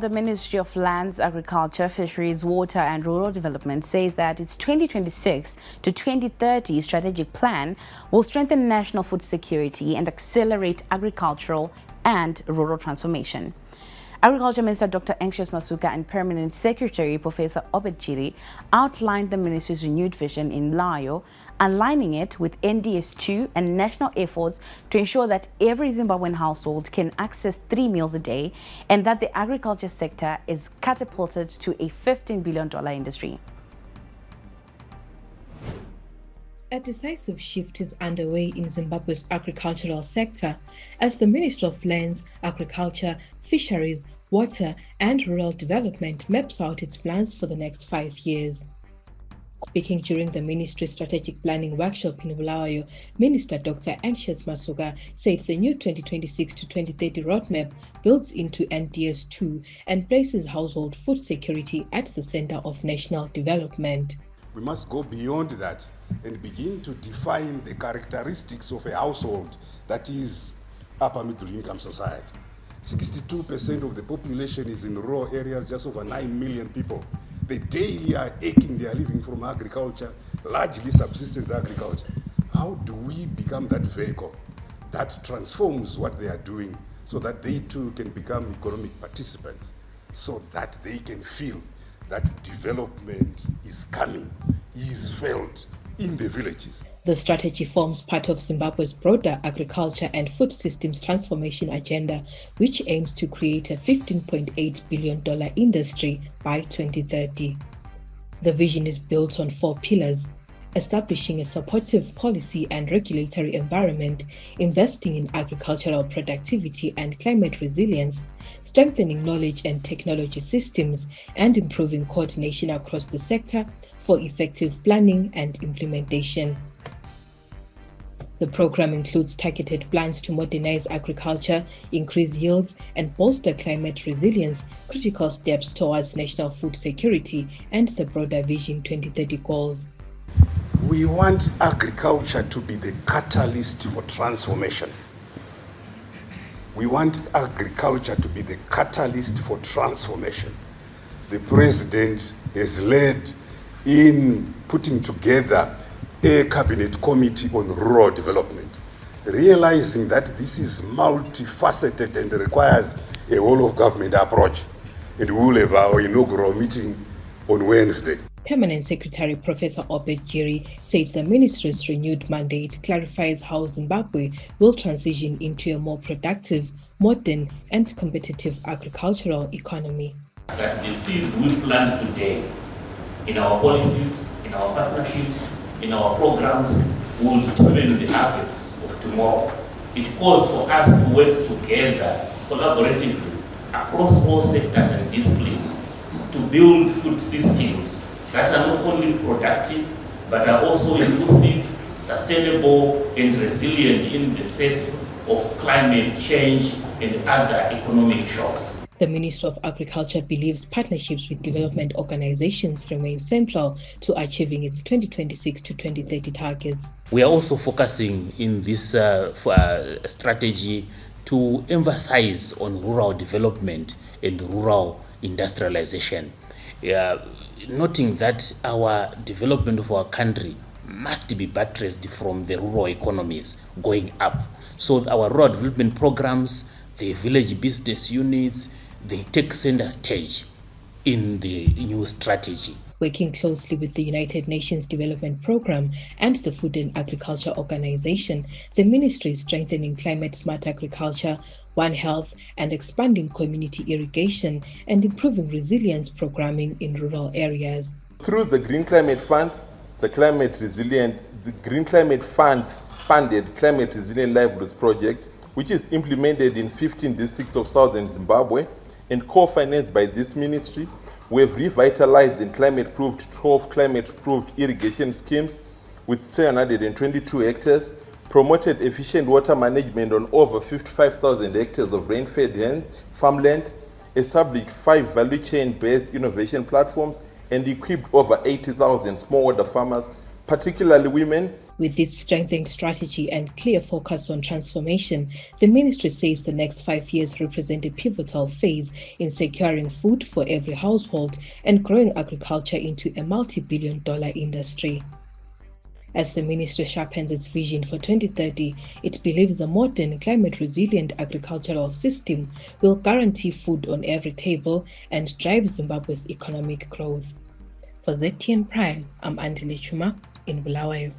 the Ministry of Lands, Agriculture, Fisheries, Water and Rural Development says that its 2026 to 2030 strategic plan will strengthen national food security and accelerate agricultural and rural transformation. Agriculture Minister Dr. Anxious Masuka and Permanent Secretary Professor Obed Chiri outlined the ministry's renewed vision in Layo, aligning it with NDS2 and national efforts to ensure that every Zimbabwean household can access 3 meals a day and that the agriculture sector is catapulted to a $15 billion industry. A decisive shift is underway in Zimbabwe's agricultural sector as the Ministry of Lands, Agriculture, Fisheries, Water and Rural Development maps out its plans for the next 5 years. Speaking during the ministry's strategic planning workshop in Bulawayo, Minister Dr. Anxious Masuka said the new 2026 to 2030 roadmap builds into NDS2 and places household food security at the center of national development. We must go beyond that and begin to define the characteristics of a household that is upper middle income society. 62% of the population is in rural areas, just over 9 million people. They daily are aching, they are living from agriculture, largely subsistence agriculture. How do we become that vehicle that transforms what they are doing so that they too can become economic participants, so that they can feel that development is coming, is felt in the villages? The strategy forms part of Zimbabwe's broader agriculture and food systems transformation agenda, which aims to create a $15.8 billion industry by 2030. The vision is built on 4 pillars: establishing a supportive policy and regulatory environment, investing in agricultural productivity and climate resilience, strengthening knowledge and technology systems, and improving coordination across the sector for effective planning and implementation. The program includes targeted plans to modernize agriculture, increase yields, and bolster climate resilience, critical steps towards national food security and the broader Vision 2030 goals. We want agriculture to be the catalyst for transformation. We want agriculture to be the catalyst for transformation. The President has led in putting together a cabinet committee on rural development, realizing that this is multifaceted and requires a whole of government approach. And we will have our inaugural meeting on Wednesday. Permanent Secretary Professor Obed Chiri said the ministry's renewed mandate clarifies how Zimbabwe will transition into a more productive, modern and competitive agricultural economy. That the seeds we plant today in our policies, in our partnerships, in our programs will determine the harvests of tomorrow. It calls for us to work together, collaboratively, across all sectors and disciplines to build food systems that are not only productive, but are also inclusive, sustainable, and resilient in the face of climate change and other economic shocks. The Ministry of Agriculture believes partnerships with development organizations remain central to achieving its 2026 to 2030 targets. We are also focusing in this strategy to emphasize on rural development and rural industrialization, noting that our development of our country must be buttressed from the rural economies going up. So our rural development programs, the village business units, they take center stage in the new strategy. Working closely with the United Nations Development Programme and the Food and Agriculture Organization, the ministry is strengthening climate-smart agriculture, One Health, and expanding community irrigation and improving resilience programming in rural areas. Through the Green Climate Fund, the Green Climate Fund funded Climate Resilient Livelihoods project, which is implemented in 15 districts of southern Zimbabwe and co-financed by this ministry, we have revitalized and climate-proofed 12 climate-proofed irrigation schemes with 722 hectares, promoted efficient water management on over 55,000 hectares of rain-fed farmland, established 5 value chain-based innovation platforms, and equipped over 80,000 smallholder farmers, particularly women, With its strengthened strategy and clear focus on transformation, the ministry says the next 5 years represent a pivotal phase in securing food for every household and growing agriculture into a multi-billion-dollar industry. As the ministry sharpens its vision for 2030, it believes a modern, climate-resilient agricultural system will guarantee food on every table and drive Zimbabwe's economic growth. For ZTN Prime, I'm Andile Chuma in Bulawayo.